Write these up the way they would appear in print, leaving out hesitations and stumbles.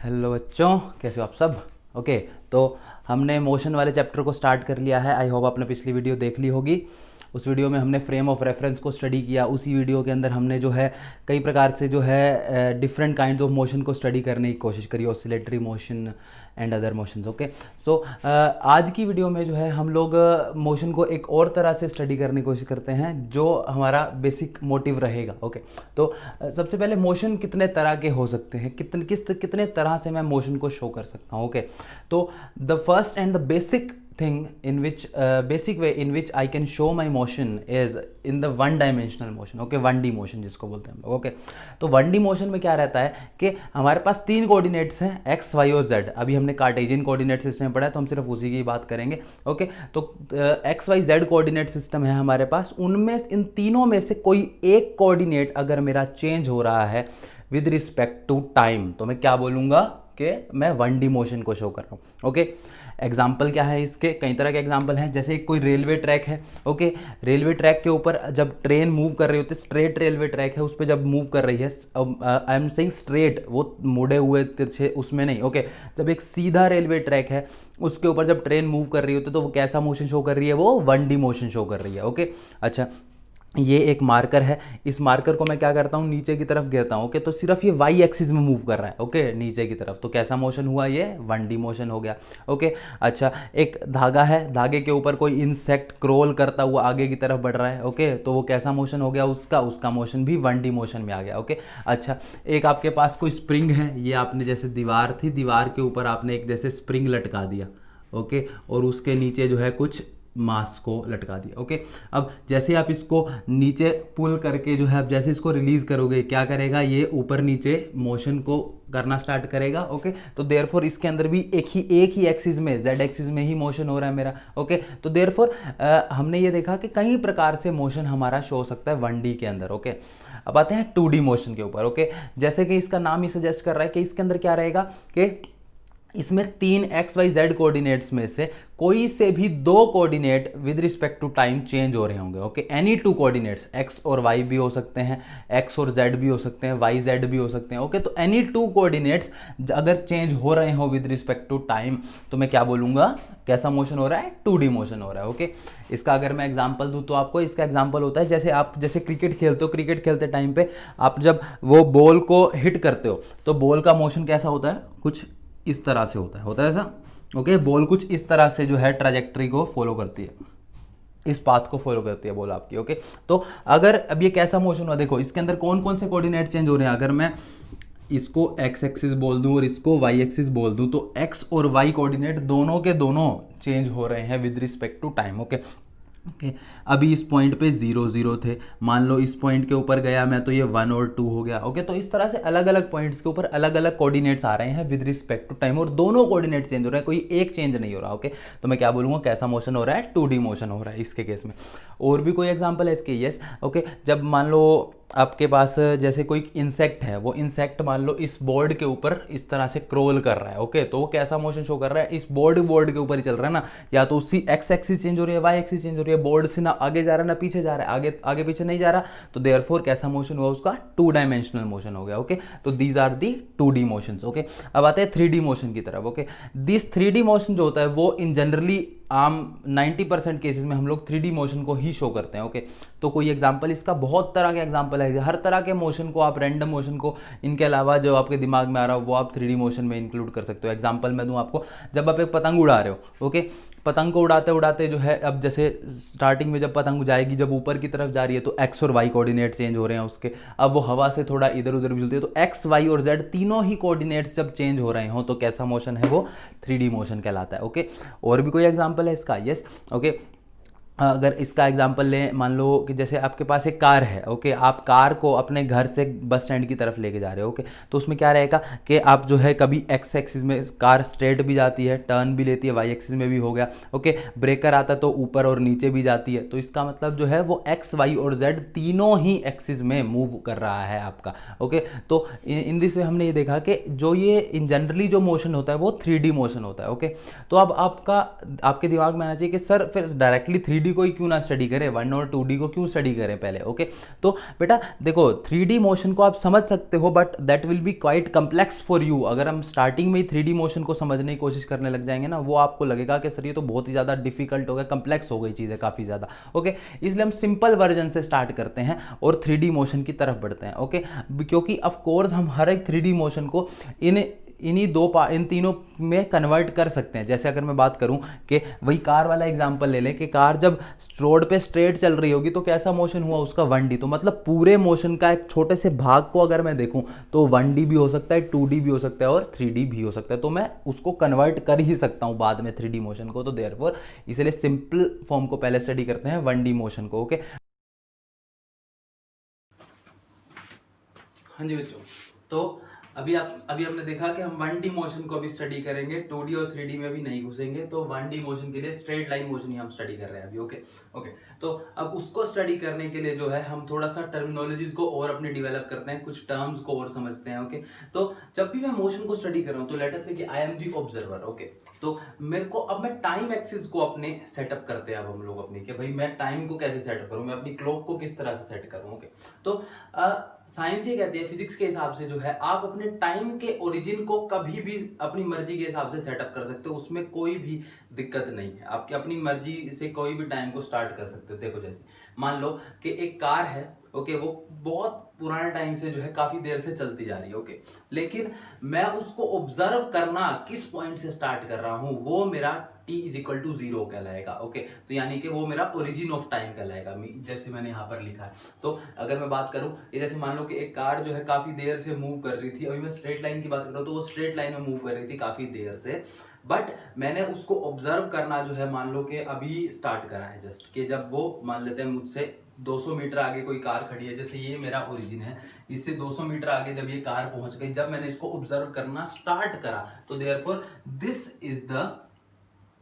Hello बच्चों, कैसे हो आप सब। ओके, तो हमने मोशन वाले चैप्टर को स्टार्ट कर लिया है। आई होप आपने पिछली वीडियो देख ली होगी। उस वीडियो में हमने फ्रेम ऑफ रेफरेंस को स्टडी किया। उसी वीडियो के अंदर हमने जो है कई प्रकार से जो है डिफरेंट काइंड ऑफ मोशन को स्टडी करने की कोशिश करी, oscillatory motion and other motions. Okay, so आज की वीडियो में जो है हम लोग मोशन को एक और तरह से स्टडी करने की कोशिश करते हैं जो हमारा बेसिक मोटिव रहेगा। ओके, तो सबसे पहले मोशन कितने तरह के हो सकते हैं, कितने तरह से मैं मोशन को शो कर सकता हूँ। ओके, तो the first and the basic thing in which basic way in which I can show my motion is in the one dimensional motion। okay, 1D motion जिसको बोलते हैं हम लोग। ओके, तो 1D मोशन में क्या रहता है कि हमारे पास तीन कोऑर्डिनेट्स हैं, x, y और z। अभी हमने कार्टेशियन कोऑर्डिनेट सिस्टम में पढ़ा है तो हम सिर्फ उसी की बात करेंगे। ओके, तो x, y, z coordinate system है हमारे पास। उनमें इन तीनों में से कोई एक कोऑर्डिनेट अगर मेरा चेंज हो रहा है विद रिस्पेक्ट टू टाइम तो मैं क्या बोलूँगा कि मैं 1D मोशन को शो कर रहा हूँ। ओके, एग्जाम्पल क्या है इसके, कई तरह के एग्जाम्पल हैं। जैसे कोई रेलवे ट्रैक है। ओके, रेलवे ट्रैक के ऊपर जब ट्रेन मूव कर रही होती है, स्ट्रेट रेलवे ट्रैक है, उस पर जब मूव कर रही है, आई एम सेइंग स्ट्रेट, वो मुड़े हुए तिरछे उसमें नहीं। ओके, जब एक सीधा रेलवे ट्रैक है उसके ऊपर जब ट्रेन मूव कर रही होती है तो वो कैसा मोशन शो कर रही है, वो 1D मोशन शो कर रही है। ओके, अच्छा, ये एक मार्कर है। इस मार्कर को मैं क्या करता हूँ, नीचे की तरफ गिरता हूँ। ओके, तो सिर्फ ये वाई एक्सिस में मूव कर रहा है। ओके, नीचे की तरफ, तो कैसा मोशन हुआ, ये 1D मोशन हो गया। ओके, अच्छा, एक धागा है, धागे के ऊपर कोई इंसेक्ट क्रोल करता हुआ आगे की तरफ बढ़ रहा है। ओके, तो वो कैसा मोशन हो गया, उसका मोशन भी 1D मोशन में आ गया। ओके, अच्छा, एक आपके पास कोई स्प्रिंग है, ये आपने जैसे दीवार थी, दीवार के ऊपर आपने एक जैसे स्प्रिंग लटका दिया। ओके, और उसके नीचे जो है कुछ मास को लटका दिया। ओके, अब जैसे आप इसको नीचे पुल करके जो है, अब जैसे इसको रिलीज करोगे क्या करेगा, ये ऊपर नीचे मोशन को करना स्टार्ट करेगा। ओके, तो देयरफॉर इसके अंदर भी एक ही एक्सिस में, जेड एक्सिस में ही मोशन हो रहा है मेरा। ओके, तो देयरफॉर हमने ये देखा कि कई प्रकार से मोशन हमारा शो हो सकता है 1D के अंदर। ओके, अब आते हैं 2D मोशन के ऊपर। ओके, जैसे कि इसका नाम ही सजेस्ट कर रहा है कि इसके अंदर क्या रहेगा कि इसमें तीन एक्स वाई जेड कोऑर्डिनेट्स में से कोई से भी दो coordinate with respect to time change हो रहे होंगे। Okay, any two coordinates, X और वाई भी हो सकते हैं, एक्स और जेड भी हो सकते हैं, वाई जेड भी हो सकते हैं। ओके, तो एनी टू कोऑर्डिनेट्स अगर चेंज हो रहे हो विद रिस्पेक्ट टू टाइम तो मैं क्या बोलूंगा, कैसा मोशन हो रहा है, 2D मोशन हो रहा है। ओके, इसका अगर मैं एग्जांपल दूं तो आपको इसका एग्जांपल होता है जैसे आप जैसे क्रिकेट खेलते हो, क्रिकेट खेलते टाइम पे आप जब वो बॉल को हिट करते हो तो बॉल का मोशन कैसा होता है, कुछ इस तरह से होता है ऐसा। ओके, बॉल कुछ इस तरह से जो है ट्रैजेक्टरी को फॉलो करती है, इस पाथ को फॉलो करती है बॉल आपकी। ओके, तो अगर अब ये कैसा मोशन हुआ, देखो इसके अंदर कौन कौन से कोऑर्डिनेट चेंज हो रहे हैं। अगर मैं इसको एक्स एक्सिस बोल दूं और इसको वाई एक्सिस बोल दूं तो एक्स और वाई कोऑर्डिनेट दोनों के दोनों चेंज हो रहे हैं with respect to time. Okay, okay, अभी इस पॉइंट पे 0 0 थे, मान लो इस पॉइंट के ऊपर गया मैं तो ये 1 और 2 हो गया। ओके, तो इस तरह से अलग अलग पॉइंट्स के ऊपर अलग अलग कोऑर्डिनेट्स आ रहे हैं विद रिस्पेक्ट टू टाइम और दोनों कोऑर्डिनेट चेंज हो रहे हैं, कोई एक चेंज नहीं हो रहा। ओके, तो मैं क्या बोलूँगा, कैसा मोशन हो रहा है, 2D मोशन हो रहा है इसके केस में। और भी कोई एग्जाम्पल है इसके, यस। ओके, जब मान लो आपके पास जैसे कोई इंसेक्ट है, वो इंसेक्ट मान लो इस बोर्ड के ऊपर इस तरह से क्रोल कर रहा है। ओके, तो वो कैसा मोशन शो कर रहा है, इस बोर्ड के ऊपर ही चल रहा है ना, या तो उसकी एक्स एक्सिस चेंज हो रही है, वाई एक्सिस चेंज हो रही है, बोर्ड से ना आगे जा रहा है ना पीछे जा रहा है, आगे पीछे नहीं जा रहा, तो देयरफॉर कैसा मोशन हुआ उसका, 2 डायमेंशनल मोशन हो गया। ओके, तो these are the 2D motions. Okay, अब आते हैं 3D मोशन की तरफ। ओके, दिस 3D मोशन जो होता है वो इन जनरली आम 90% केसेस में हम लोग 3D मोशन को ही शो करते हैं। ओके, तो कोई एग्जांपल, इसका बहुत तरह के एग्जांपल है, हर तरह के मोशन को आप, रैंडम मोशन को, इनके अलावा जो आपके दिमाग में आ रहा हो वो आप 3D मोशन में इंक्लूड कर सकते हो। एग्जांपल मैं दूं आपको, जब आप एक पतंग उड़ा रहे हो। ओके, पतंग को उड़ाते उड़ाते जो है, अब जैसे स्टार्टिंग में जब पतंग जाएगी, जब ऊपर की तरफ जा रही है तो एक्स और वाई कोऑर्डिनेट चेंज हो रहे हैं उसके, अब वो हवा से थोड़ा इधर उधर भी चलती है, तो एक्स वाई और जेड तीनों ही कोऑर्डिनेट्स जब चेंज हो रहे हो तो कैसा मोशन है, वो 3D मोशन कहलाता है। ओके, और भी कोई एग्जांपल है इसका, यस। ओके, अगर इसका एग्जांपल लें, मान लो कि जैसे आपके पास एक कार है। ओके, आप कार को अपने घर से बस स्टैंड की तरफ लेके जा रहे हो। ओके, तो उसमें क्या रहेगा कि आप जो है कभी एक्स एक्सिस में कार स्ट्रेट भी जाती है, टर्न भी लेती है, वाई एक्सिस में भी हो गया। ओके, ब्रेकर आता तो ऊपर और नीचे भी जाती है, तो इसका मतलब जो है वो एक्स वाई और जेड तीनों ही एक्सिस में मूव कर रहा है आपका। ओके, तो इन दिस वे हमने ये देखा कि जो ये इन जनरली जो मोशन होता है वो 3D मोशन होता है। ओके, तो अब आपके दिमाग में आना चाहिए कि सर फिर डायरेक्टली 3D 3D को ही क्यों ना स्टडी करें, 1 और 2D को क्यों स्टडी करें पहले। ओके, तो बेटा देखो 3D मोशन को आप समझ सकते हो, but that will be quite complex for you. अगर हम स्टार्टिंग में ही 3D मोशन को समझने की कोशिश करने लग जाएंगे ना, वो आपको लगेगा कि सर ये तो बहुत ही ज़्यादा डिफिकल्ट हो गया, कम्प्लेक्स हो गई चीज़ें काफ़ी ज़्यादा। ओके, इसलिए हम सिंपल वर्जन से स्टार्ट करते हैं और 3D मोशन की तरफ बढ़ते हैं। ओके, क्योंकि ऑफ कोर्स हम हर एक 3D मोशन को इन तीनों में कन्वर्ट कर सकते हैं। जैसे अगर मैं बात करूं कि वही कार वाला एग्जांपल ले लें कि कार जब रोड पे स्ट्रेट चल रही होगी तो कैसा मोशन हुआ उसका 1D। तो मतलब पूरे मोशन का एक छोटे से भाग को अगर मैं देखूं तो 1D भी हो सकता है, 2D भी हो सकता है और 3D भी हो सकता है। तो मैं उसको कन्वर्ट कर ही सकता हूं बाद में 3D मोशन को। तो देयरफॉर इसलिए सिंपल फॉर्म को पहले स्टडी करते हैं, 1D मोशन को। ओके, हाँ जी बच्चों, तो अभी हमने देखा कि हम 1D मोशन को भी स्टडी करेंगे, 2D और 3D में भी नहीं घुसेंगे। तो 1D मोशन के लिए स्ट्रेट लाइन मोशन ही हम स्टडी कर रहे हैं अभी। ओके ओके, तो अब उसको स्टडी करने के लिए जो है हम थोड़ा सा टर्मिनोलॉजीज को और अपने डेवलप करते हैं, कुछ टर्म्स को और समझते हैं। ओके, तो जब भी मैं मोशन को स्टडी कर रहा हूँ तो लेट अस से कि I am the observer. Okay, तो मेरे को अब मैं टाइम एक्सिस को अपने सेटअप करते हैं अब हम लोग अपनी, कि भाई मैं टाइम को कैसे सेटअप करूँ, मैं अपनी क्लॉक को किस तरह से सेट करूँ। ओके, तो साइंस ये कहती है, फिजिक्स के हिसाब से जो है आप अपने टाइम के ओरिजिन को कभी भी अपनी मर्जी के हिसाब से सेटअप कर सकते हो, उसमें कोई भी दिक्कत नहीं है। आपकी अपनी मर्जी से कोई भी टाइम को स्टार्ट कर सकते हो। देखो जैसे मान लो कि एक कार है, ओके, वो बहुत पुराने टाइम से जो है काफी देर से चलती जा रही है। ओके, लेकिन मैं उसको ऑब्जर्व करना किस पॉइंट से स्टार्ट कर रहा हूं, वो मेरा t इज इक्वल टू 0 कहलाएगा। ओके, तो यानी कि वो मेरा ओरिजिन ऑफ टाइम कहलाएगा, जैसे मैंने यहाँ पर लिखा है। तो अगर मैं बात करूं, ये जैसे मान लो कि एक कार जो है काफी देर से मूव कर रही थी, अभी मैं स्ट्रेट लाइन की बात कर रहा हूं, तो वो स्ट्रेट लाइन में मूव कर रही थी काफी देर से, बट मैंने उसको ऑब्जर्व करना जो है मान लो कि अभी स्टार्ट करा है जस्ट, कि जब वो मान लेते हैं मुझसे 200 मीटर आगे कोई कार खड़ी है, जैसे ये मेरा ओरिजिन है, इससे 200 मीटर आगे जब ये कार पहुंच गई, जब मैंने इसको ऑब्जर्व करना स्टार्ट करा, तो therefore this is the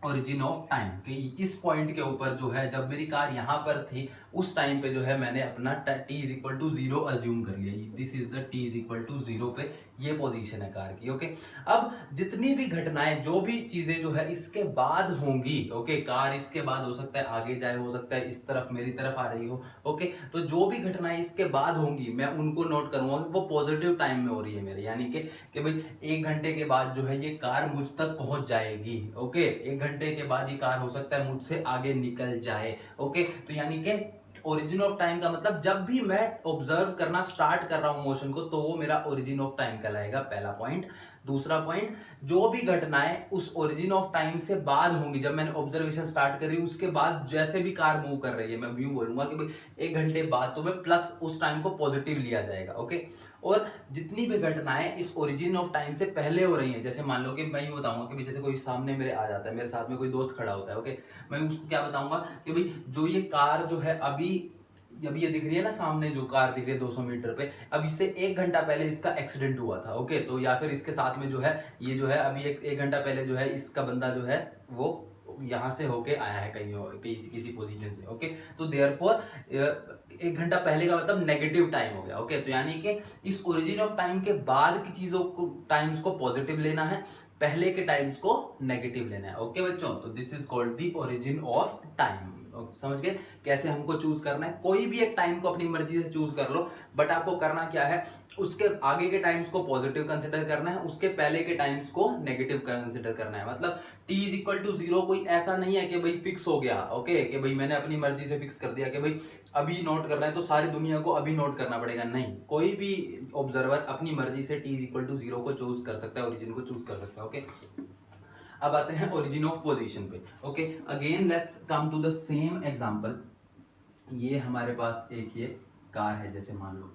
origin of time. कि इस पॉइंट के ऊपर जो है जब मेरी कार यहाँ पर थी उस टाइम पे जो है मैंने अपना t is equal to 0 assume कर लिया। This is the t is equal to 0 पे ये पोजीशन है कार की। ओके, अब जितनी भी घटनाएं, जो भी चीजें जो है इसके बाद होंगी, ओके, कार इसके बाद हो सकता है आगे जाए, हो सकता है इस तरफ मेरी तरफ आ रही हो। ओके, तो जो भी घटनाएं इसके बाद होंगी मैं उनको नोट करूंगा कि वो पॉजिटिव टाइम में हो रही है मेरे, यानी कि भाई 1 घंटे के बाद जो है ये कार मुझ तक पहुंच जाएगी। ओके, 1 घंटे के बाद ये कार हो सकता है मुझसे आगे निकल जाए। ओके, तो यानी कि ओरिजिन ऑफ टाइम का मतलब जब भी मैं ऑब्जर्व करना स्टार्ट कर रहा हूं मोशन को, तो वो मेरा ओरिजिन ऑफ टाइम कहलाएगा, पहला पॉइंट। दूसरा पॉइंट, जो भी घटनाएं उस ओरिजिन ऑफ टाइम से बाद होंगी, जब मैंने ऑब्जर्वेशन स्टार्ट करी उसके बाद जैसे भी कार मूव कर रही है, मैं व्यू बोलूंगा कि भाई 1 घंटे बाद, तो मैं प्लस उस टाइम को पॉजिटिव लिया जाएगा। ओके, और जितनी भी घटनाएं इस ओरिजिन ऑफ टाइम से पहले हो रही हैं, जैसे मान लो कि मैं यूं बताऊंगा कि जैसे कोई सामने मेरे आ जाता है, मेरे साथ में कोई दोस्त खड़ा होता है। ओके, मैं उसको क्या बताऊंगा कि भाई जो ये कार जो है अभी ये दिख रही है ना सामने, जो कार दिख रही है 200 मीटर पे, अब इससे 1 घंटा पहले इसका एक्सीडेंट हुआ था। ओके, तो या फिर इसके साथ में जो है ये जो है अभी एक घंटा पहले जो है इसका बंदा जो है वो यहाँ से होके आया है कहीं और किसी पोजीशन से। ओके, तो देयरफॉर 1 घंटा पहले का मतलब नेगेटिव टाइम हो गया। ओके, तो यानी कि इस ओरिजिन ऑफ टाइम के बाद की चीजों को, टाइम्स को पॉजिटिव लेना है, पहले के टाइम्स को नेगेटिव लेना है। ओके बच्चों, तो this is called the origin of time. समझ गए कैसे हमको चूज करना है? कोई भी एक टाइम को अपनी मर्जी से चूज कर लो, बट आपको करना क्या है, उसके आगे के टाइम्स को पॉजिटिव कंसिडर करना है, उसके पहले के टाइम्स को नेगेटिव कंसिडर करना है। मतलब t इज इक्वल टू 0 कोई ऐसा नहीं है कि भाई फिक्स हो गया। ओके, कि भाई मैंने अपनी मर्जी से फिक्स कर दिया कि भाई अभी नोट करना है तो सारी दुनिया को अभी नोट करना पड़ेगा, नहीं। कोई भी ऑब्जर्वर अपनी मर्जी से t इज इक्वल टू 0 को चूज कर सकता है, ओरिजिन को चूज कर सकता है। ओके, अब आते हैं ओरिजिन ऑफ पोजीशन पे। Okay, again let's come to the same example. ये हमारे पास एक ये कार है जैसे मान लो।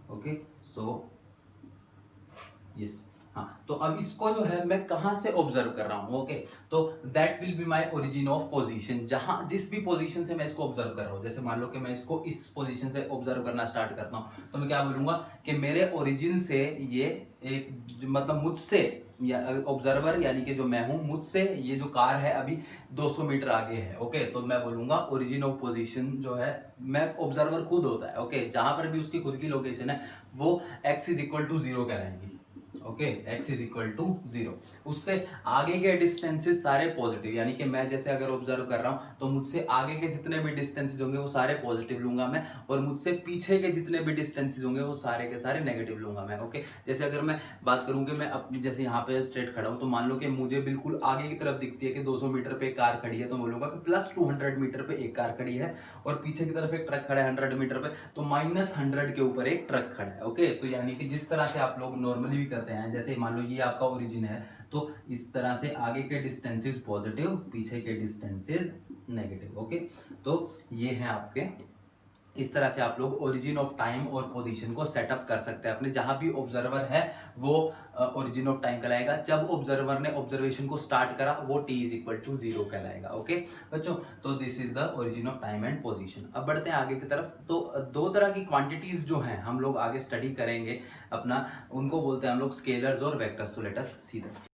ओके, सो यस, हाँ, तो अब इसको जो है मैं कहां से ऑब्जर्व कर रहा हूं। ओके, तो that will be my origin of position. जहां जिस भी पोजीशन से मैं इसको ऑब्जर्व कर रहा हूं, जैसे मान लो कि मैं इसको इस पोजीशन से ऑब्जर्व करना स्टार्ट करता हूं, तो मैं क्या बोलूंगा कि मेरे ओरिजिन से ये एक मतलब मुझसे या ऑब्जर्वर यानी कि जो मैं हूं, मुझसे ये जो कार है अभी 200 मीटर आगे है। ओके, तो मैं बोलूंगा ओरिजिन ऑफ पोजीशन जो है, मैं ऑब्जर्वर खुद होता है। ओके, जहां पर भी उसकी खुद की लोकेशन है वो x इज इक्वल टू 0 कहलाएंगी। Okay, x is equal to 0। उससे आगे के डिस्टेंसेस सारे पॉजिटिव, यानी कि मैं जैसे अगर ऑब्जर्व कर रहा हूं तो मुझसे आगे के जितने भी डिस्टेंसेस होंगे वो सारे पॉजिटिव लूंगा मैं, और मुझसे पीछे के जितने भी डिस्टेंसेस होंगे वो सारे के सारे नेगेटिव लूंगा मैं। ओके, जैसे अगर मैं बात करूं कि मैं अपनी जैसे यहाँ पे स्ट्रेट खड़ा हूं, तो मान लो कि मुझे बिल्कुल आगे की तरफ दिखती है कि 200 मीटर पे एक कार खड़ी है, तो मैं बोलूंगा कि प्लस 200 मीटर पे एक कार खड़ी है, और पीछे की तरफ एक ट्रक खड़ा है 100 मीटर पे, तो माइनस 100 के ऊपर एक ट्रक खड़ा है। ओके, तो यानी कि जिस तरह से आप लोग नॉर्मली भी करते हैं, जैसे मान लो ये आपका ओरिजिन है, तो इस तरह से आगे के डिस्टेंसेस पॉजिटिव, पीछे के डिस्टेंसेस नेगेटिव। ओके, तो ये हैं आपके, इस तरह से आप लोग ओरिजिन ऑफ टाइम और पोजीशन को सेटअप कर सकते हैं अपने, जहां भी ऑब्जर्वर है वो ओरिजिन ऑफ टाइम कहलाएगा, जब ऑब्जर्वर ने ऑब्जर्वेशन को स्टार्ट करा वो t इज इक्वल टू 0 कहलाएगा। ओके बच्चों, तो this is the origin of time and position. अब बढ़ते हैं आगे की तरफ। तो दो तरह की क्वांटिटीज जो हैं हम लोग आगे स्टडी करेंगे अपना, उनको बोलते हैं हम लोग स्केलर्स और वेक्टर्स। तो लेट अस सी दैट।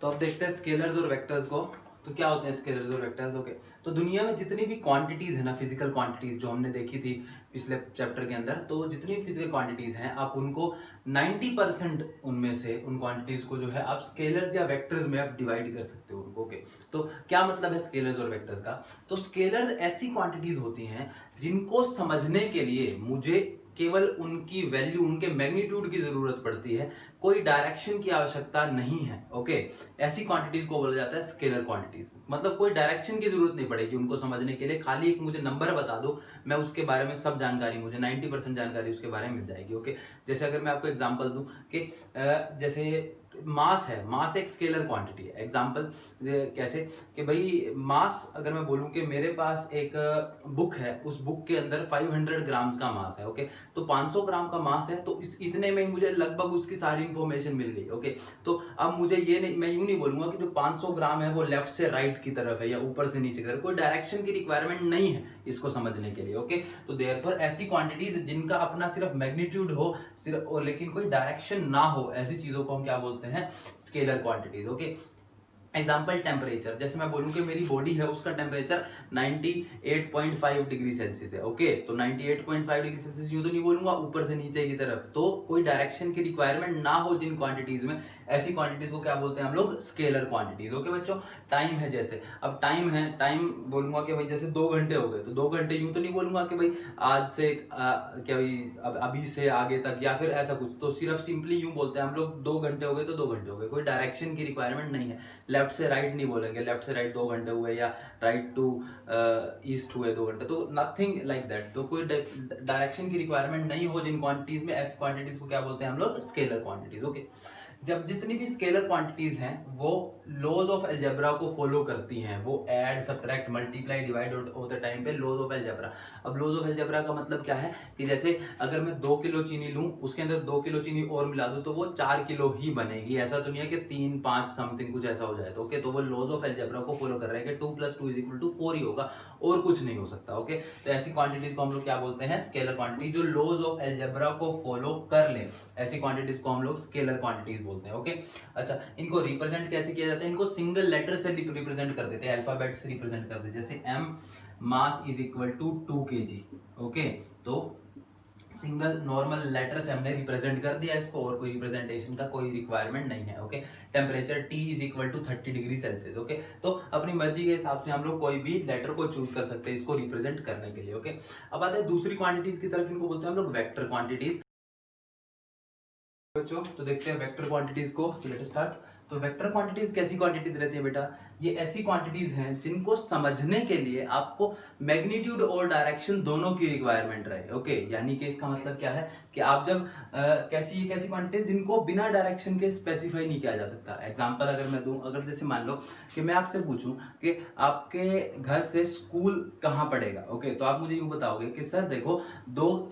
तो अब देखते हैं स्केलर्स और वेक्टर्स को। तो क्या होते हैं स्केलर्स और वेक्टर्स? ओके, तो दुनिया में जितनी भी क्वांटिटीज है ना, फिजिकल क्वांटिटीज जो हमने देखी थी पिछले चैप्टर के अंदर, तो जितनी फिजिकल क्वांटिटीज हैं आप उनको 90% उनमें से उन क्वांटिटीज को जो है आप स्केलर्स या वेक्टर्स में आप डिवाइड कर सकते हो उनको। ओके, तो क्या मतलब है स्केलर्स और वेक्टर्स का? तो स्केलर्स ऐसी क्वांटिटीज होती हैं जिनको समझने के लिए मुझे केवल उनकी वैल्यू, उनके मैग्नीट्यूड की जरूरत पड़ती है, कोई डायरेक्शन की आवश्यकता नहीं है। ओके, ऐसी क्वांटिटीज को बोला जाता है स्केलर क्वांटिटीज। मतलब कोई डायरेक्शन की जरूरत नहीं पड़ेगी उनको समझने के लिए, खाली एक मुझे नंबर बता दो, मैं उसके बारे में सब जानकारी, मुझे 90% जानकारी उसके बारे में मिल जाएगी। ओके, जैसे अगर मैं आपको एग्जांपल दूं कि जैसे मास है, मास एक स्केलर क्वांटिटी है। एग्जांपल कैसे कि भाई मास, अगर मैं बोलूं कि मेरे पास एक बुक है, उस बुक के अंदर 500 ग्राम्स का मास है। ओके, तो 500 ग्राम का मास है, तो इस इतने में मुझे लगभग उसकी सारी इंफॉर्मेशन मिल गई। ओके, तो अब मुझे ये नहीं, मैं यूं नहीं बोलूंगा कि जो 500 ग्राम है वो लेफ्ट से राइट की तरफ है या ऊपर से नीचे की तरफ, कोई डायरेक्शन की रिक्वायरमेंट नहीं है इसको समझने के लिए। ओके, तो देयरफॉर ऐसी क्वांटिटीज जिनका अपना सिर्फ मैग्नीट्यूड हो सिर्फ, और लेकिन कोई डायरेक्शन ना हो, ऐसी चीजों को हम क्या बोलते हैं? Scalar quantities. Okay, example temperature, जैसे मैं बोलूं कि मेरी बॉडी है उसका टेम्परेचर 98.5 डिग्री सेल्सियस है। ओके, तो 98.5 डिग्री सेल्सियस यूं तो नहीं बोलूंगा ऊपर से नीचे की तरफ, तो कोई डायरेक्शन की रिक्वायरमेंट ना हो जिन क्वांटिटीज में, ऐसी क्वांटिटीज को क्या बोलते हैं हम लोग? Scalar quantities. ओके बच्चों, टाइम है, जैसे अब टाइम है, टाइम बोलूंगा कि भाई जैसे 2 घंटे हो गए, तो 2 घंटे यूं तो नहीं बोलूंगा कि भाई आज से क्या भाई अभी से आगे तक या फिर ऐसा कुछ, तो सिर्फ सिंपली यूं बोलते हैं हम लोग 2 घंटे हो गए तो 2 घंटे हो गए, कोई डायरेक्शन की रिक्वायरमेंट नहीं है। लेफ्ट से राइट नहीं बोलेंगे, लेफ्ट से राइट 2 घंटे हुए या राइट टू ईस्ट हुए 2 घंटे, तो नथिंग लाइक दैट। तो कोई डायरेक्शन की रिक्वायरमेंट नहीं हो जिन क्वांटिटीज में, ऐसी क्वांटिटीज को क्या बोलते हैं हम लोग? Scalar quantities. ओके, जब जितनी भी स्केलर क्वांटिटीज हैं वो लॉज ऑफ अलजेब्रा को फॉलो करती हैं, वो ऐड सब्ट्रैक्ट मल्टीप्लाई डिवाइड होते टाइम पे लॉज ऑफ अलजेब्रा। अब लॉज ऑफ अलजेब्रा का मतलब क्या है कि जैसे अगर मैं 2 किलो चीनी लूं, उसके अंदर 2 किलो चीनी और मिला दूं, तो वो 4 किलो ही बनेगी, ऐसा तो नहीं है कि 3, 5 समथिंग कुछ ऐसा हो जाए। तो ओके, तो वो लॉज ऑफ अलजेब्रा को फॉलो कर रहे हैं कि 2 + 2 = 4 ही होगा और कुछ नहीं हो सकता। ओके, तो ऐसी क्वांटिटीज को हम लोग क्या बोलते हैं? स्केलर क्वांटिटी, जो लॉज ऑफ अलजेब्रा को फॉलो कर ले, ऐसी क्वांटिटीज को हम लोग स्केलर क्वांटिटीज बोलते हैं। ओके, अच्छा, इनको रिप्रेजेंट कैसे किया जाता है? इनको सिंगल लेटर से रिप्रेजेंट कर देते हैं, अल्फाबेट से रिप्रेजेंट कर देते हैं, जैसे m mass is equal to 2 kg। Okay, तो सिंगल नॉर्मल लेटर से हमने रिप्रेजेंट कर दिया इसको, और कोई रिप्रेजेंटेशन का कोई रिक्वायरमेंट नहीं है। Okay, temperature T is equal to 30 degree Celsius. Okay, तो अपनी मर्जी के हिसाब से हम लोग कोई भी लेटर को चूज कर सकते हैं इसको रिप्रेजेंट करने के लिए। ओके, अब आते हैं दूसरी क्वांटिटीज की तरफ, इनको बोलते हैं हम लोग वेक्टर क्वांटिटीज। बच्चों, तो देखते हैं वेक्टर क्वांटिटीज को। तो लेट अस स्टार्ट। तो वेक्टर क्वांटिटीज कैसी क्वांटिटीज रहती है बेटा? ये ऐसी क्वांटिटीज हैं जिनको समझने के लिए आपको मैग्नीट्यूड और डायरेक्शन दोनों की रिक्वायरमेंट रहे। ओके, यानी कि इसका मतलब क्या है कि आप जब कैसी क्वांटिटीज जिनको बिना डायरेक्शन के स्पेसिफाई नहीं किया जा सकता। एग्जांपल अगर मैं दूं, अगर जैसे मान लो कि मैं आपसे पूछूं कि आपके घर से स्कूल कहाँ पड़ेगा। ओके, तो आप मुझे यूं बताओगे कि सर देखो,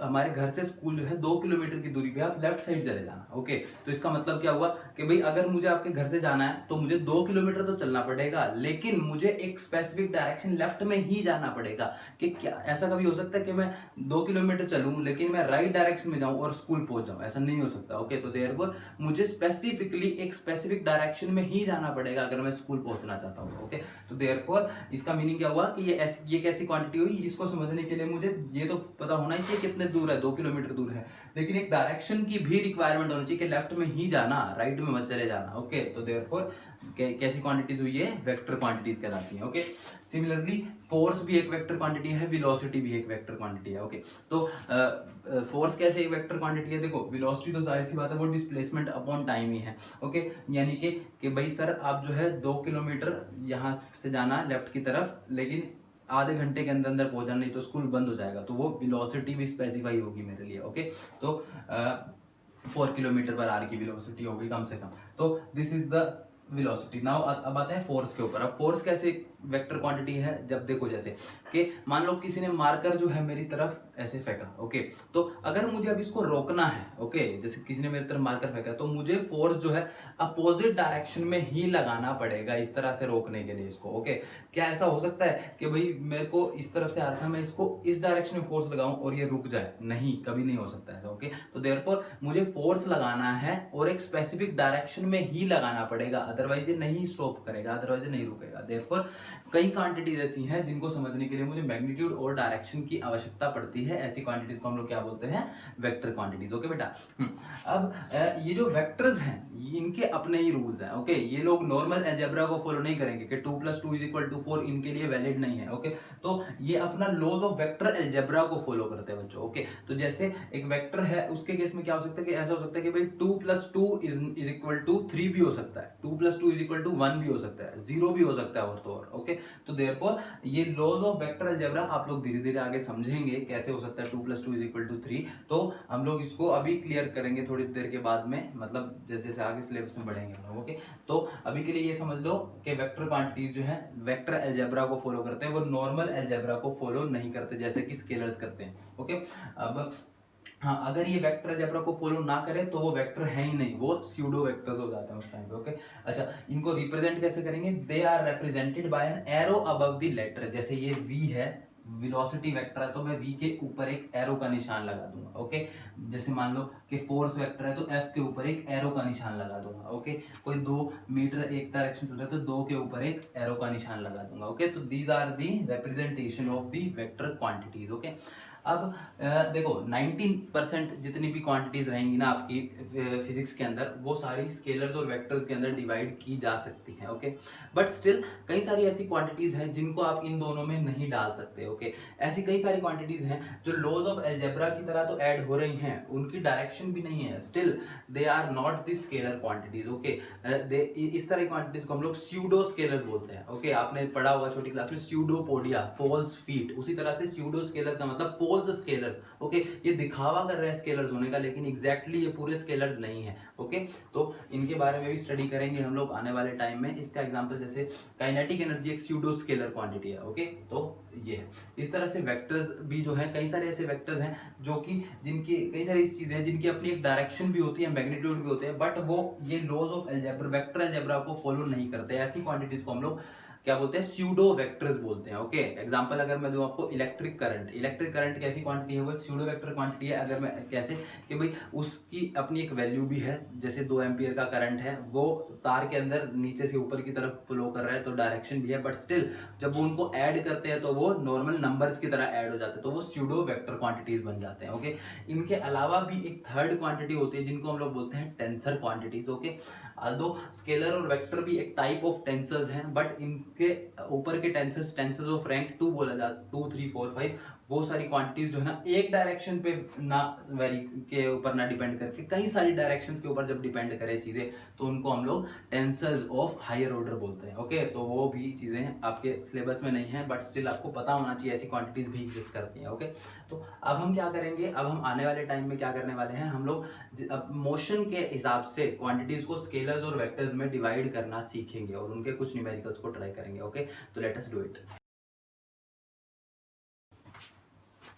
हमारे घर से स्कूल जो है 2 किलोमीटर की दूरी पे, आप लेफ्ट साइड चले जाना। ओके, तो इसका मतलब क्या हुआ कि भाई अगर मुझे आपके घर से जाना है तो मुझे 2 किलोमीटर तो चलना पड़ेगा, लेकिन मुझे एक स्पेसिफिक डायरेक्शन लेफ्ट में ही जाना पड़ेगा। कि क्या ऐसा कभी हो सकता है कि मैं 2 किलोमीटर चलूं लेकिन मैं राइट डायरेक्शन में जाऊं जाऊं और स्कूल पहुंच जाऊं, ऐसा नहीं हो सकता। ओके, तो देयरफॉर मुझे स्पेसिफिकली एक स्पेसिफिक डायरेक्शन में ही जाना पड़ेगा अगर मैं स्कूल पहुंचना चाहता हूं। ओके, तो देयरफॉर इसका मीनिंग क्या हुआ कि ये कैसी क्वांटिटी हुई, इसको समझने के लिए मुझे ये तो पता होना ही चाहिए कितने दूर है, 2 किलोमीटर दूर है, लेकिन एक डायरेक्शन की भी रिक्वायरमेंट होनी चाहिए कि लेफ्ट में ही जाना, राइट में मत चले जाना। ओके, तो देयरफॉर कैसी क्वांटिटीज हुई है, वेक्टर क्वांटिटीज कहलाती हैं। ओके, सिमिलरली फोर्स भी एक वेक्टर क्वांटिटी है, वेलोसिटी भी एक वेक्टर क्वांटिटी है। ओके, तो फोर्स कैसे एक वेक्टर क्वांटिटी है, देखो वेलोसिटी तो जाहिर सी बात है वो डिस्प्लेसमेंट अपॉन टाइम ही है। ओके, यानी कि भाई सर आप जो है 2 किलोमीटर यहाँ से जाना लेफ्ट की तरफ, लेकिन आधे घंटे के अंदर अंदर पहुंचना, नहीं तो स्कूल बंद हो जाएगा, तो वो वेलोसिटी भी स्पेसिफाई होगी मेरे लिए। ओके, तो 4 किलोमीटर पर आवर की वेलोसिटी होगी कम से कम, तो this is the velocity. Now अब आते हैं फोर्स के ऊपर। अब फोर्स कैसे वेक्टर क्वांटिटी है, जब देखो जैसे कि मान लो किसी ने मार्कर जो है मेरी तरफ ऐसे फेंका। ओके, तो अगर मुझे अब इसको रोकना है, ओके, जैसे किसी ने मेरी तरफ मार्कर फेंका, तो मुझे फोर्स जो है अपोजिट डायरेक्शन में ही लगाना पड़ेगा इस तरह से रोकने के लिए इसको। ओके, क्या ऐसा हो सकता है कि भाई मेरे को इस तरफ से आ रहा था, मैं इसको इस डायरेक्शन में फोर्स लगाऊं और ये रुक जाए? नहीं, कभी नहीं हो सकता ऐसा। ओके, तो देयरफॉर मुझे फोर्स लगाना है और एक स्पेसिफिक डायरेक्शन में ही लगाना पड़ेगा, अदरवाइज ये नहीं स्टॉप करेगा, अदरवाइज ये नहीं रुकेगा। देयरफॉर कई क्वांटिटीज ऐसी हैं जिनको समझने के लिए मुझे मैग्नीट्यूड और डायरेक्शन की आवश्यकता पड़ती है, ऐसी क्वांटिटीज को हम लोग क्या बोलते हैं, वेक्टर क्वांटिटीज। ओके बेटा, अब ये जो वेक्टर्स हैं इनके अपने ही रूल्स हैं। ओके, ये लोग नॉर्मल अलजेब्रा को फॉलो नहीं करेंगे कि 2 + 2 = 4, इनके लिए वैलिड नहीं है। ओके, तो ये अपना लॉज ऑफ वेक्टर अलजेब्रा को फॉलो करते हैं बच्चों। ओके, तो जैसे एक वेक्टर है उसके केस में क्या हो सकता है कि ऐसा हो सकता है कि भाई 2 + 2 = 3 भी हो सकता है, 2 + 2 = 1 भी हो सकता है, 0 भी हो सकता है, और तो और। ओके, तो देयरफॉर ये लॉज ऑफ वेक्टर अलजेब्रा आप लोग धीरे धीरे आगे समझेंगे कैसे हो सकता है 2 + 2 = 3। तो हम लोग इसको अभी क्लियर करेंगे थोड़ी देर के बाद में, मतलब जैसे जैसे आगे सिलेबस में बढ़ेंगे हम लोग। ओके, तो अभी के लिए ये समझ लो कि वेक्टर क्वांटिटीज जो है वेक्टर अलजेब्रा को फॉलो करते हैं, वो नॉर्मल अलजेब्रा को फॉलो नहीं करते जैसे कि स्केलर्स करते हैं। ओके, अब हाँ, अगर ये वेक्टर अलजेब्रा को फॉलो ना करे तो वो वेक्टर है ही नहीं, वो स्यूडो वेक्टर्स हो जाते हैं उस टाइम पे। ओके, अच्छा, इनको रिप्रेजेंट कैसे करेंगे, they are represented by an arrow above the letter. जैसे ये v है, वेलोसिटी वेक्टर है, तो मैं v के ऊपर एक एरो का निशान लगा दूंगा। ओके, जैसे मान लो कि फोर्स वेक्टर है तो f के ऊपर एक एरो का निशान लगा दूंगा। ओके, कोई 2 मीटर एक डायरेक्शन चल रहा है तो 2 के ऊपर एक एरो का निशान लगा दूंगा। ओके, तो these are the representation of the vector quantities. Okay, अब देखो 19% जितनी भी क्वांटिटीज रहेंगी ना आपकी फिजिक्स के अंदर, वो सारी स्केलर्स और वेक्टर्स के अंदर डिवाइड की जा सकती हैं। ओके, बट स्टिल कई सारी ऐसी क्वांटिटीज हैं जिनको आप इन दोनों में नहीं डाल सकते। ओके, ऐसी कई सारी क्वांटिटीज हैं जो लॉज ऑफ अलजेब्रा की तरह तो ऐड हो रही हैं, उनकी डायरेक्शन भी नहीं है, still they are not the scalar quantities. Okay, इस तरह की क्वांटिटीज को हम लोग स्यूडो स्केलर्स बोलते हैं। ओके, आपने पढ़ा होगा छोटी क्लास में स्यूडोपोडिया, फॉल्स फीट, उसी तरह से स्यूडो स्केलर्स का मतलब फॉल्स स्केलर्स। ओके, ये दिखावा कर रहे हैं स्केलर्स होने का, लेकिन एग्जैक्टली ये पूरे स्केलर्स नहीं है। ओके, तो इनके बारे में भी स्टडी करेंगे हम लोग आने वाले टाइम में। इसका एग्जांपल जैसे काइनेटिक एनर्जी एक स्यूडो स्केलर क्वांटिटी है। ओके, तो ये है। इस तरह से वेक्टर्स भी जो है, कई सारे ऐसे वेक्टर्स हैं जो कि जिनकी कई सारी चीजें हैं जिनकी अपनी एक डायरेक्शन भी होती है, मैग्नीट्यूड भी होते हैं, बट वो ये laws of algebra, vector algebra को फॉलो नहीं करते। ऐसी क्वांटिटीज को हम लोग क्या बोलते हैं, स्यूडो वेक्टर्स बोलते हैं। ओके, एग्जांपल अगर मैं दूं आपको, इलेक्ट्रिक करंट, इलेक्ट्रिक करंट कैसी क्वांटिटी है, वो एक स्यूडो वेक्टर क्वांटिटी है। अगर मैं कैसे कि भाई उसकी अपनी एक वैल्यू भी है, जैसे 2 एम्पियर का करंट है, वो तार के अंदर नीचे से ऊपर की तरफ फ्लो कर रहा है, तो डायरेक्शन भी है, बट स्टिल जब वो उनको ऐड करते हैं तो वो नॉर्मल नंबर्स की तरह ऐड हो जाते हैं, तो वो स्यूडो वेक्टर क्वांटिटीज बन जाते हैं। ओके, इनके अलावा भी एक थर्ड क्वांटिटी होती है जिनको हम लोग बोलते हैं टेंसर क्वांटिटीज। ओके, दो स्केलर और वेक्टर भी एक टाइप ऑफ टेंसर्स हैं, बट इनके ऊपर के टेंसर्स ऑफ रैंक 2 बोला जाता, 2, 3, 4, 5, वो सारी क्वांटिटीज जो है ना एक डायरेक्शन पे ना वेरी के ऊपर ना डिपेंड करके कई सारी डायरेक्शंस के ऊपर जब डिपेंड करे चीजें, तो उनको हम लोग टेंसर्स ऑफ हायर ऑर्डर बोलते हैं। ओके, तो वो भी चीजें आपके सिलेबस में नहीं है, बट स्टिल आपको पता होना चाहिए ऐसी क्वांटिटीज भी एग्जिस्ट करती हैं। ओके, तो अब हम क्या करेंगे, अब हम आने वाले टाइम में क्या करने वाले हैं, हम लोग मोशन के हिसाब से क्वांटिटीज को स्केलर्स और वेक्टर्स में डिवाइड करना सीखेंगे और उनके कुछ न्यूमेरिकल्स को ट्राई करेंगे। ओके, तो let us do it.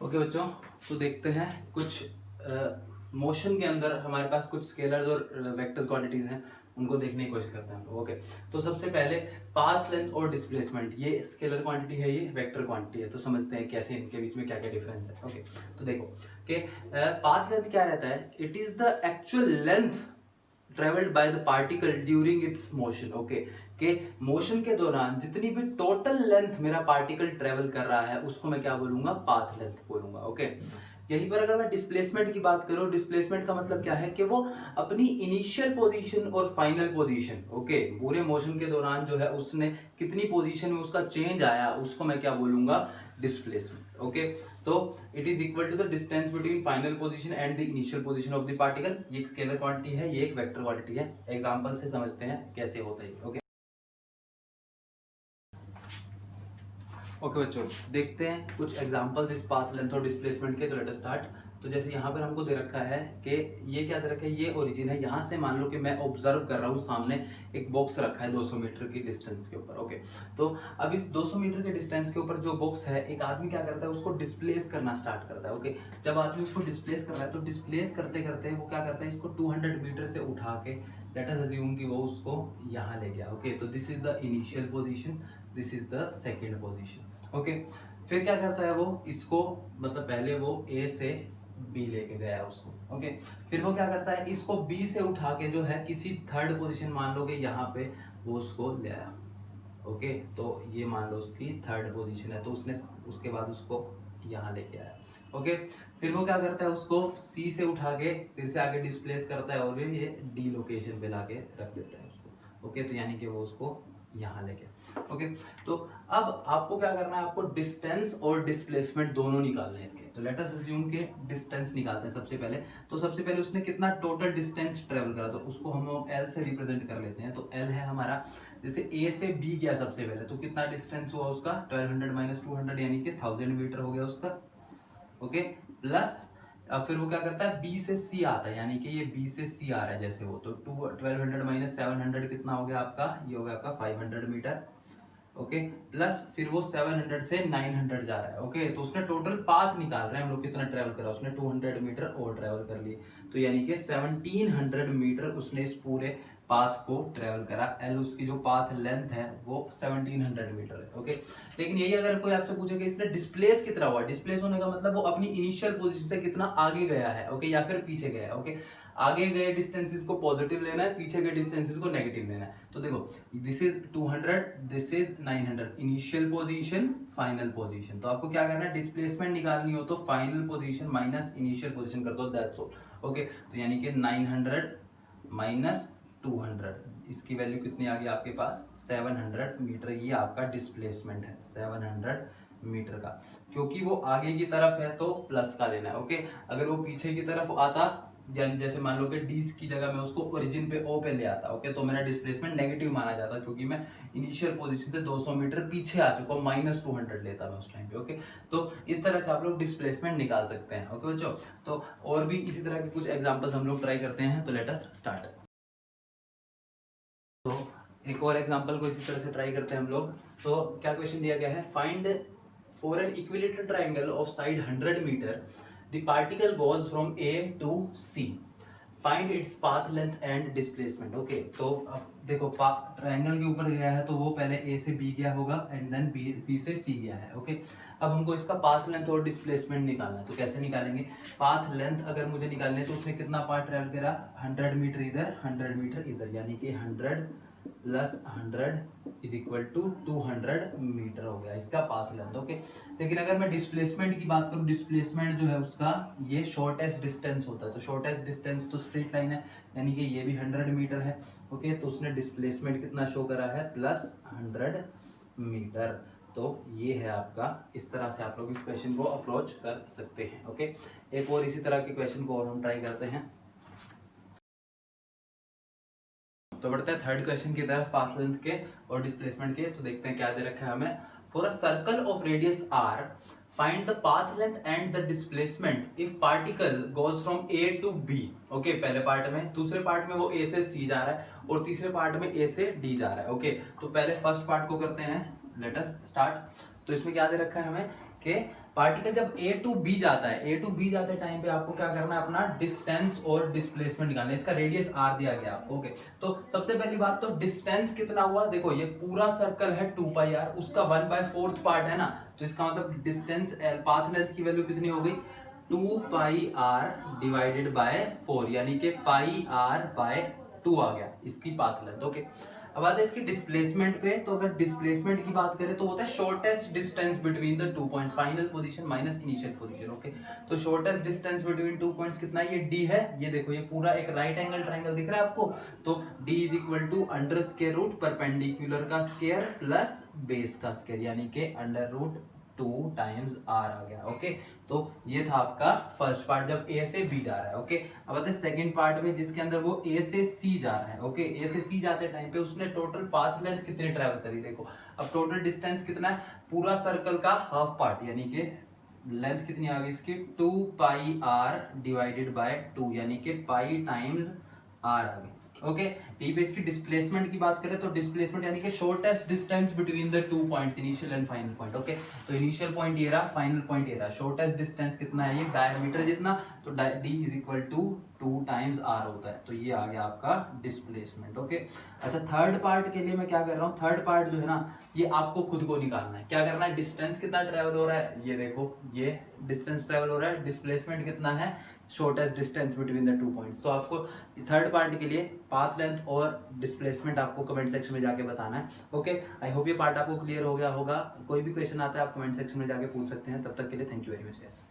Okay बच्चों, तो देखते हैं कुछ मोशन के अंदर हमारे पास कुछ स्केलर्स और वेक्टर्स क्वांटिटीज हैं, उनको देखने की कोशिश करते हैं हम लोग। ओके, तो सबसे पहले पाथ लेंथ और डिस्प्लेसमेंट, ये स्केलर क्वांटिटी है, ये वेक्टर क्वांटिटी है, तो समझते हैं कैसे इनके बीच में क्या क्या डिफरेंस है। ओके, तो देखो कि पाथ लेंथ क्या रहता है, it is the actual length travelled by the particle during its motion. Okay, के मोशन के दौरान जितनी भी टोटल लेंथ मेरा पार्टिकल ट्रेवल कर रहा है उसको मैं क्या बोलूंगा, पाथ लेंथ बोलूंगा। ओके, यहीं पर अगर मैं डिस्प्लेसमेंट की बात करूं, डिस्प्लेसमेंट का मतलब क्या है कि वो अपनी इनिशियल पोजीशन और फाइनल पोजीशन, ओके, पूरे मोशन के दौरान जो है उसने कितनी पोजीशन में उसका चेंज आया उसको मैं क्या बोलूंगा, डिस्प्लेसमेंट। ओके, तो it is equal to the distance between final position and the initial position of the particle. ये एक स्केलर क्वांटिटी है, ये एक वेक्टर क्वांटिटी है। एग्जांपल से समझते हैं कैसे होता है। ओके ओके बच्चों, देखते हैं कुछ एग्जांपल्स इस पाथ लेंथ और डिस्प्लेसमेंट के। तो लेट अस स्टार्ट। तो जैसे यहाँ पर हमको दे रखा है कि ये क्या दे रखा है, ये ओरिजिन है। यहाँ से मान लो कि मैं ऑब्जर्व कर रहा हूँ, सामने एक बॉक्स रखा है 200 मीटर की डिस्टेंस के ऊपर। ओके, तो अब इस 200 मीटर के डिस्टेंस के ऊपर जो बॉक्स है, एक आदमी क्या करता है, उसको डिस्प्लेस करना स्टार्ट करता है। ओके, जब आदमी उसको डिस्प्लेस कर रहा है तो डिस्प्लेस करते करते वो क्या करता है, इसको 200 मीटर से उठा के लेट अस अज्यूम कि वो उसको यहाँ ले गया। ओके, तो this is the initial position, this is the second position. Okay, फिर क्या करता है वो, इसको मतलब पहले वो ए से बी लेके गया उसको। ओके, फिर वो क्या करता है, इसको बी से उठा के जो है किसी थर्ड पोजीशन, मान लो कि यहाँ पे वो उसको ले आया। ओके, तो ये मान लो उसकी थर्ड पोजीशन है, तो उसने उसके बाद उसको यहाँ लेके आया। ओके, फिर वो क्या करता है, उसको सी से उठा के फिर से आगे डिस्प्लेस करता है और ये डी लोकेशन पे लाके रख देता है उसको। ओके, तो यानी कि वो उसको यहाँ लेके। ओके, तो अब आपको क्या करना है, आपको डिस्टेंस और डिस्प्लेसमेंट दोनों निकालना है इसके। तो लेट अस अज्यूम के डिस्टेंस निकालते हैं सबसे पहले। तो सबसे पहले उसने कितना टोटल डिस्टेंस ट्रेवल करा, तो उसको हम लोग एल से रिप्रेजेंट कर लेते हैं। तो एल है हमारा, जैसे ए से बी गया सबसे पहले, तो कितना डिस्टेंस हुआ उसका, 1200 माइनस 200 यानी कि 1000 मीटर हो गया उसका। ओके, प्लस अब फिर वो क्या करता है, बी से सी आता है, यानी कि ये बी से सी आ रहा है जैसे वो, तो 1200 माइनस 700 कितना हो गया आपका, ये हो गया आपका 500 मीटर। ओके, प्लस फिर वो 700 से 900 जा रहा है। ओके, तो उसने टोटल पाथ निकाल रहे हैं हम लोग, कितना ट्रेवल करा उसने, 200 मीटर और ट्रेवल कर लिए, तो यानी कि 1700 मीटर उसने इस पूरे पाथ को ट्रेवल करा। एल उसकी जो पाथ लेंथ है वो 1700 मीटर है। ओके, लेकिन यही अगर कोई आपसे पूछे कि इसने डिस्प्लेस कितना हुआ, डिस्प्लेस होने का मतलब वो अपनी इनिशियल पोजीशन से कितना आगे गया है। ओके, या फिर पीछे गया है। ओके, आगे गए डिस्टेंसेस को पॉजिटिव लेना है, पीछे गए डिस्टेंसेस को नेगेटिव लेना है। तो देखो, this is 200, this is 900, initial position, final position. तो आपको क्या करना है, डिस्प्लेसमेंट निकालनी हो तो final position minus initial position कर दो, दैट्स ऑल। ओके, तो यानी कि 900 माइनस 200, इसकी वैल्यू कितनी आ गई आपके पास, 700 मीटर। ये आपका डिस्प्लेसमेंट है 700 मीटर का, क्योंकि वो आगे की तरफ है तो प्लस का लेना है। ओके, अगर वो पीछे की तरफ आता, यानी जैसे मान लो कि डी की जगह मैं उसको ओरिजिन पे ओ पे ले आता, ओके, तो मेरा डिस्प्लेसमेंट नेगेटिव माना जाता, क्योंकि मैं इनिशियल पोजीशन से 200 मीटर पीछे आ चुका हूँ, माइनस 200 लेता मैं उस टाइम पे। ओके, तो इस तरह से आप लोग डिस्प्लेसमेंट निकाल सकते हैं। ओके बच्चों, तो और भी इसी तरह के कुछ एग्जांपल्स हम लोग ट्राई करते हैं। तो लेट अस स्टार्ट। तो एक और एग्जांपल को इसी तरह से ट्राई करते हैं हम लोग। तो क्या क्वेश्चन दिया गया है, find for an equilateral triangle of side 100 metre the particle goes from A to C, find its path length and displacement. Okay, तो अब देखो ट्रायंगल के ऊपर गया है तो वो पहले ए से बी गया होगा एंड देन बी से सी गया है। ओके, अब हमको इसका पाथ लेंथ और डिस्प्लेसमेंट निकालना है। तो कैसे निकालेंगे, पाथ लेंथ अगर मुझे निकालनी है तो उसने कितना पाथ ट्रेवल करा, 100 मीटर इधर, 100 मीटर इधर, यानी कि 100 plus 100 is equal to 200 metre हो गया इसका पाथ लेंथ। ओके, लेकिन अगर मैं डिस्प्लेसमेंट की बात करूं, डिस्प्लेसमेंट जो है उसका ये शॉर्टेस्ट डिस्टेंस होता है। तो शॉर्टेस्ट डिस्टेंस तो स्ट्रेट लाइन है, यानी कि ये भी 100 मीटर है। ओके, तो उसने डिस्प्लेसमेंट कितना शो करा है, प्लस 100 मीटर। तो ये है आपका, इस तरह से आप लोग इस क्वेश्चन को अप्रोच कर सकते हैं। ओके, एक और इसी तरह के क्वेश्चन को और हम ट्राई करते हैं। तो बढ़ते हैं थर्ड क्वेश्चन की तरफ, पाथ लेंथ के और डिस्प्लेसमेंट के। तो देखते हैं क्या दे रखा है हमें, for a circle of radius R find the path length and the displacement if particle goes from A to B. Okay, पहले पार्ट में, दूसरे पार्ट में वो ए से सी जा रहा है और तीसरे पार्ट में ए से डी जा रहा है। ओके, तो पहले फर्स्ट पार्ट को करते हैं, लेट अस स्टार्ट। तो इसमें क्या दे रखा है हमें कि पार्टिकल जब ए टू बी जाता है, ए टू बी जाते टाइम पे आपको क्या करना है, अपना डिस्टेंस और डिस्प्लेसमेंट निकालना है। इसका रेडियस आर दिया गया आपको। ओके, तो सबसे पहली बात तो डिस्टेंस कितना हुआ, देखो ये पूरा सर्कल है 2πr, उसका 1/4 पार्ट है ना, तो इसका मतलब डिस्टेंस पाथ लेंथ की वैल्यू कितनी हो गई, 2πr डिवाइडेड बाय 4, यानी कि πr/2 आ गया इसकी पाथ लेंथ। ओके, अब आते हैं इसकी डिस्प्लेसमेंट पे। तो अगर डिस्प्लेसमेंट की बात करें तो होता है shortest distance between the 2 points, final position minus initial position. Okay, तो शॉर्टेस्ट डिस्टेंस बिटवीन 2 पॉइंट्स कितना है, ये d है। ये देखो ये पूरा एक राइट एंगल ट्रायंगल दिख रहा है आपको, तो d is equal to under square root perpendicular का स्क्वायर प्लस बेस का स्क्वायर, यानी कि अंडर रूट 2 टाइम्स r आ गया। ओके, तो ये था आपका फर्स्ट पार्ट जब a से b जा रहा है। ओके, अब आते हैं सेकंड पार्ट में जिसके अंदर वो a से c जा रहा है। ओके, a से c जाते टाइम पे उसने टोटल पाथ लेंथ कितनी ट्रेवल करी, देखो अब टोटल डिस्टेंस कितना है, पूरा सर्कल का हाफ पार्ट, यानी कि लेंथ कितनी आ गई इसकी 2πr डिवाइडेड बाय 2, यानी कि पाई टाइम्स r आ गई। ओके, यही पे इसकी डिस्प्लेसमेंट की बात करें तो डिस्प्लेसमेंट यानी कि shortest distance between the 2 points, initial and final point. Okay, तो इनिशियल पॉइंट ये रहा, फाइनल पॉइंट ये रहा, शॉर्टेस्ट डिस्टेंस कितना है, ये डायमीटर जितना, तो d is equal to 2 times r होता है, तो ये आ गया आपका डिस्प्लेसमेंट। ओके, अच्छा थर्ड पार्ट के लिए मैं क्या कर रहा हूँ, थर्ड पार्ट जो है ना ये आपको खुद को निकालना है। क्या करना है, डिस्टेंस कितना ट्रेवल हो रहा है, ये देखो ये डिस्टेंस ट्रेवल हो रहा है, डिस्प्लेसमेंट कितना है, shortest distance between the 2 points. तो आपको थर्ड पार्ट के लिए पाथ लेंथ और डिस्प्लेसमेंट आपको कमेंट सेक्शन में जाके बताना है। ओके, आई होप ये पार्ट आपको क्लियर हो गया होगा। कोई भी क्वेश्चन आता है आप कमेंट सेक्शन में जाके पूछ सकते हैं। तब तक के लिए thank you very much guys.